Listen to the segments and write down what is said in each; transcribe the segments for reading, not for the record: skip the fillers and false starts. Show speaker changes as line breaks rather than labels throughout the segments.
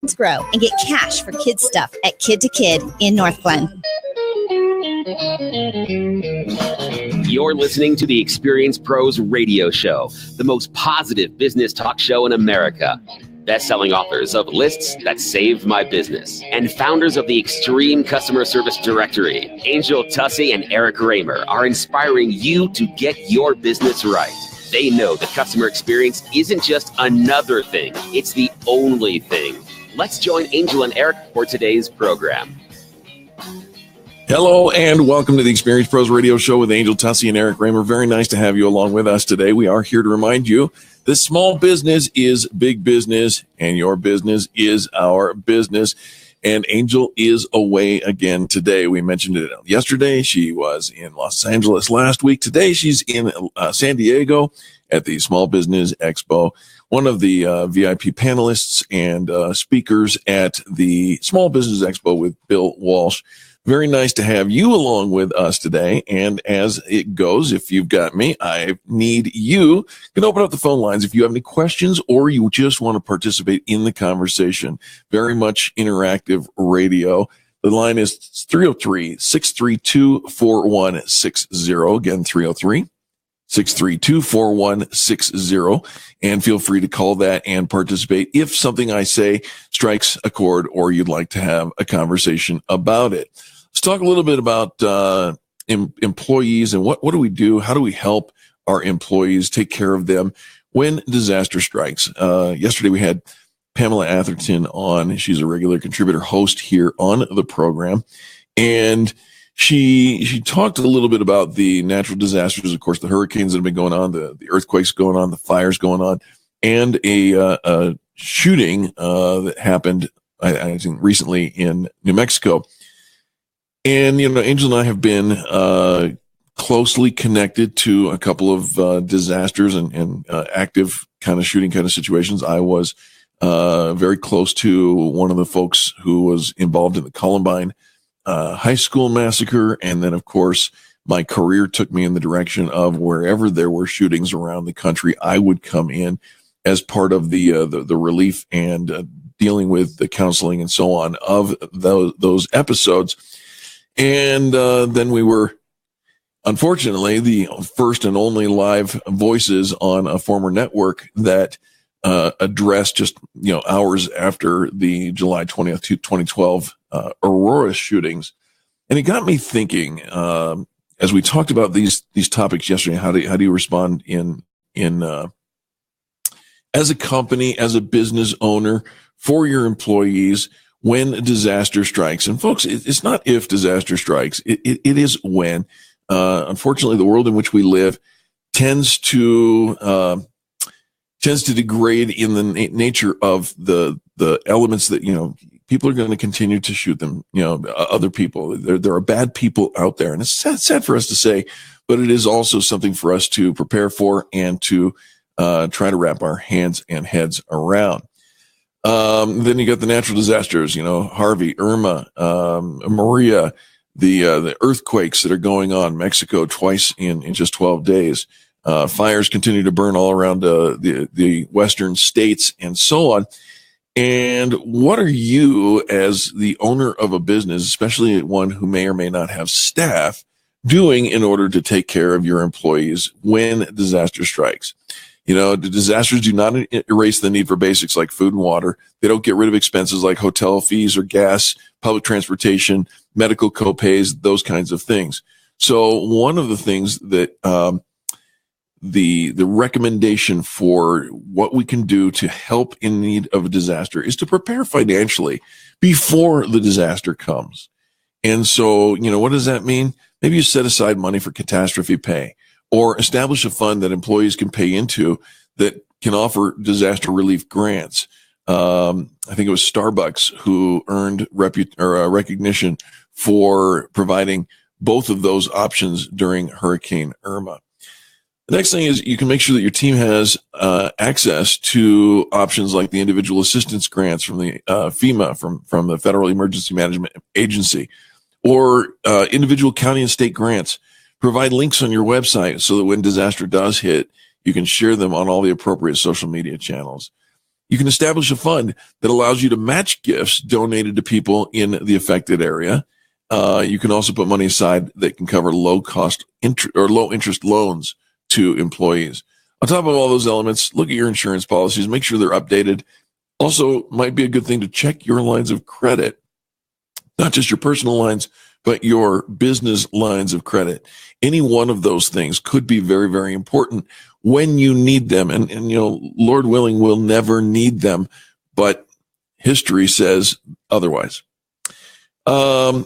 grow and get cash for kids stuff at Kid to Kid in North Glen.
You're listening to the Experience Pros radio show, the most positive business talk show in America. Best-selling authors of Lists That Saved My Business and founders of the Extreme Customer Service Directory, Angel Tussey and Eric Raymer, are inspiring you to get your business right. They know the customer experience isn't just another thing, it's the only thing. Let's join Angel and Eric for today's program.
Hello and welcome to the Experience Pros radio show with Angel Tussey and Eric Raymer. Very nice to have you along with us today. We are here to remind you that small business is big business and your business is our business. And Angel is away again today. We mentioned it yesterday. She was in Los Angeles last week. Today she's in San Diego at the Small Business Expo. One of the VIP panelists and speakers at the Small Business Expo with Bill Walsh. Very nice to have you along with us today. And as it goes, if you've got me, I need you. You can open up the phone lines if you have any questions or you just want to participate in the conversation. Very much interactive radio. The line is 303-632-4160. Again, 303-632-4160. And feel free to call that and participate if something I say strikes a chord or you'd like to have a conversation about it. Let's talk a little bit about employees and what do we do? How do we help our employees, take care of them when disaster strikes? Yesterday we had Pamela Atherton on. She's a regular contributor host here on the program. And she talked a little bit about the natural disasters, of course, the hurricanes that have been going on, the earthquakes going on, the fires going on, and a shooting that happened, I think, recently in New Mexico. And, you know, Angel and I have been closely connected to a couple of disasters and active kind of shooting kind of situations. I was very close to one of the folks who was involved in the Columbine high school massacre. And then, of course, my career took me in the direction of wherever there were shootings around the country, I would come in as part of the relief and dealing with the counseling and so on of those episodes. And then we were, unfortunately, the first and only live voices on a former network that addressed just, hours after the July 20th, 2012 Aurora shootings. And it got me thinking, as we talked about these topics yesterday, how do you respond in as a company, as a business owner, for your employees when a disaster strikes? And folks, it's not if disaster strikes, it is when. Unfortunately, the world in which we live tends to degrade in the nature of the elements that, people are going to continue to shoot them, other people. There are bad people out there. And it's sad for us to say, but it is also something for us to prepare for and to try to wrap our hands and heads around. Then you got the natural disasters, Harvey, Irma, Maria, the earthquakes that are going on, Mexico twice in just 12 days. Fires continue to burn all around the western states and so on. And what are you, as the owner of a business, especially one who may or may not have staff, doing in order to take care of your employees when disaster strikes? The disasters do not erase the need for basics like food and water. They don't get rid of expenses like hotel fees or gas, public transportation, medical copays, those kinds of things. So one of the things that the recommendation for what we can do to help in need of a disaster is to prepare financially before the disaster comes. And so, what does that mean? Maybe you set aside money for catastrophe pay, or establish a fund that employees can pay into that can offer disaster relief grants. I think it was Starbucks who earned recognition for providing both of those options during Hurricane Irma. The next thing is you can make sure that your team has access to options like the individual assistance grants from the FEMA, from the Federal Emergency Management Agency, or individual county and state grants. Provide links on your website so that when disaster does hit, you can share them on all the appropriate social media channels. You can establish a fund that allows you to match gifts donated to people in the affected area. You can also put money aside that can cover low interest loans to employees. On top of all those elements, look at your insurance policies, make sure they're updated. Also, might be a good thing to check your lines of credit, not just your personal lines, but your business lines of credit. Any one of those things could be very, very important when you need them. And Lord willing, we'll never need them, but history says otherwise. How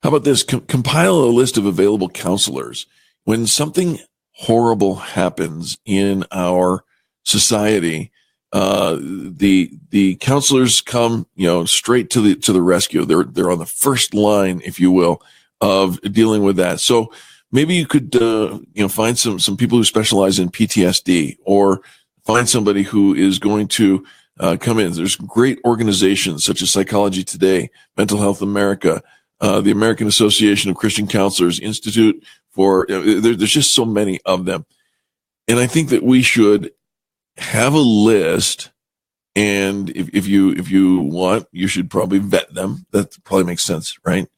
about this? Compile a list of available counselors. When something horrible happens in our society, the counselors come, straight to the rescue. They're on the first line, if you will, of dealing with that. So maybe you could, find some people who specialize in PTSD, or find somebody who is going to come in. There's great organizations such as Psychology Today, Mental Health America, the American Association of Christian Counselors, Institute for, there's just so many of them. And I think that we should have a list, and if you want, you should probably vet them. That probably makes sense, right?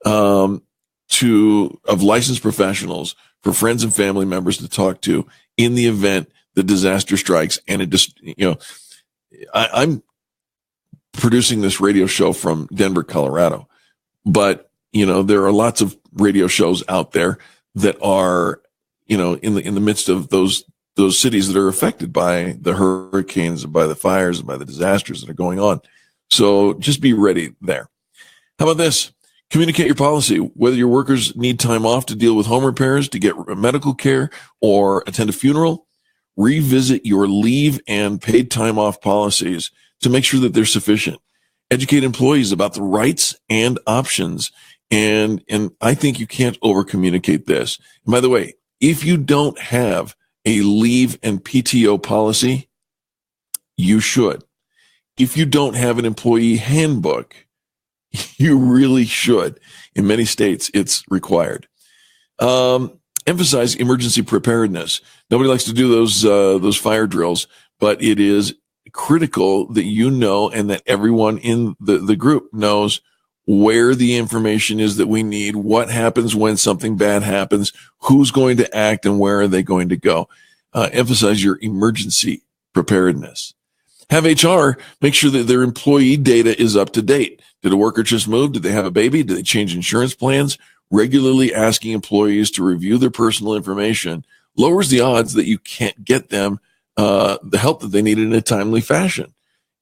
Of licensed professionals for friends and family members to talk to in the event the disaster strikes. And it just, I'm producing this radio show from Denver, Colorado, but there are lots of radio shows out there that are, in the midst of those cities that are affected by the hurricanes, by the fires, and by the disasters that are going on. So just be ready there. How about this? Communicate your policy. Whether your workers need time off to deal with home repairs, to get medical care, or attend a funeral, revisit your leave and paid time off policies to make sure that they're sufficient. Educate employees about the rights and options. And I think you can't over communicate this. And by the way, if you don't have a leave and PTO policy, you should. If you don't have an employee handbook, you really should. In many states, it's required. Emphasize emergency preparedness. Nobody likes to do those fire drills, but it is critical that you know, and that everyone in the group knows where the information is that we need, what happens when something bad happens, who's going to act, and where are they going to go. Emphasize your emergency preparedness. Have HR make sure that their employee data is up to date. Did a worker just move? Did they have a baby? Did they change insurance plans? Regularly asking employees to review their personal information lowers the odds that you can't get them the help that they need in a timely fashion.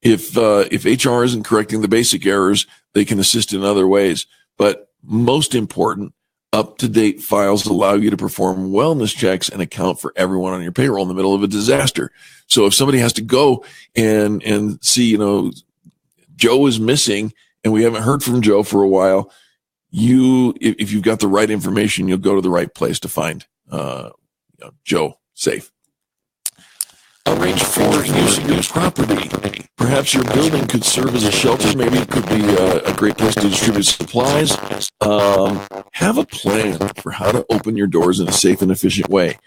If HR isn't correcting the basic errors, they can assist in other ways. But most important, up-to-date files allow you to perform wellness checks and account for everyone on your payroll in the middle of a disaster. So if somebody has to go and see, Joe is missing and we haven't heard from Joe for a while, if you've got the right information, you'll go to the right place to find Joe safe. Arrange for using your property. Perhaps your building could serve as a shelter. Maybe it could be a great place to distribute supplies. Have a plan for how to open your doors in a safe and efficient way.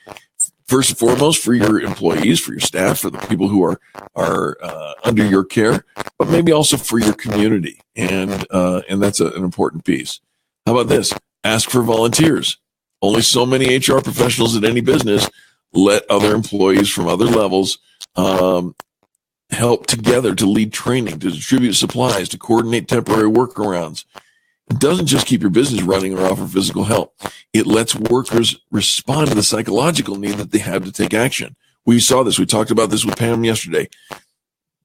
First and foremost, for your employees, for your staff, for the people who are under your care, but maybe also for your community. And that's an important piece. How about this? Ask for volunteers. Only so many HR professionals in any business. Let other employees from other levels help together to lead training, to distribute supplies, to coordinate temporary workarounds. It doesn't just keep your business running or offer physical help. It lets workers respond to the psychological need that they have to take action. We saw this. We talked about this with Pam yesterday.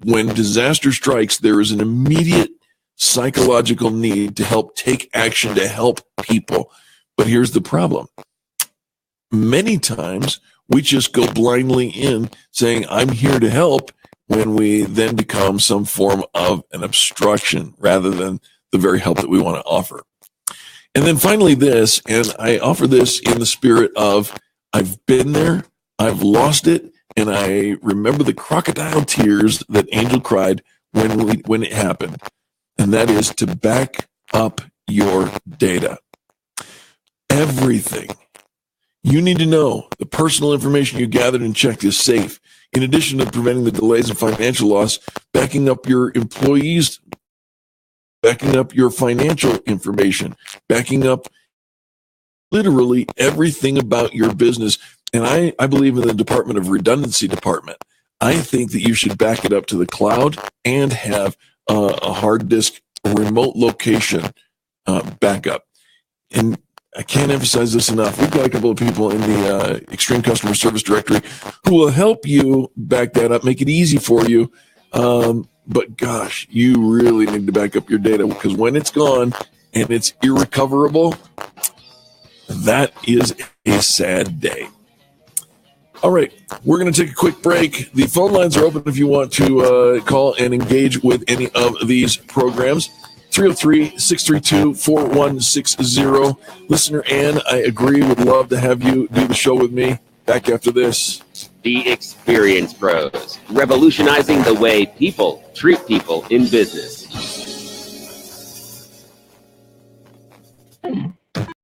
When disaster strikes, there is an immediate psychological need to help take action, to help people. But here's the problem. Many times, we just go blindly in saying, I'm here to help, when we then become some form of an obstruction rather than the very help that we want to offer. And then finally this, and I offer this in the spirit of, I've been there, I've lost it, and I remember the crocodile tears that Angel cried when it happened. And that is to back up your data. Everything You need to know the personal information you gathered and checked is safe. In addition to preventing the delays and financial loss, backing up your employees, backing up your financial information, backing up literally everything about your business. And I believe in the Department of Redundancy department. I think that you should back it up to the cloud and have a hard disk, a remote location backup. And I can't emphasize this enough. We've got a couple of people in the Extreme Customer Service Directory who will help you back that up, make it easy for you. But gosh, you really need to back up your data, because when it's gone and it's irrecoverable, that is a sad day. All right, we're going to take a quick break. The phone lines are open if you want to call and engage with any of these programs. 303-632-4160. Listener Ann, I agree, would love to have you do the show with me. Back after this.
The Experience Pros, revolutionizing the way people treat people in business.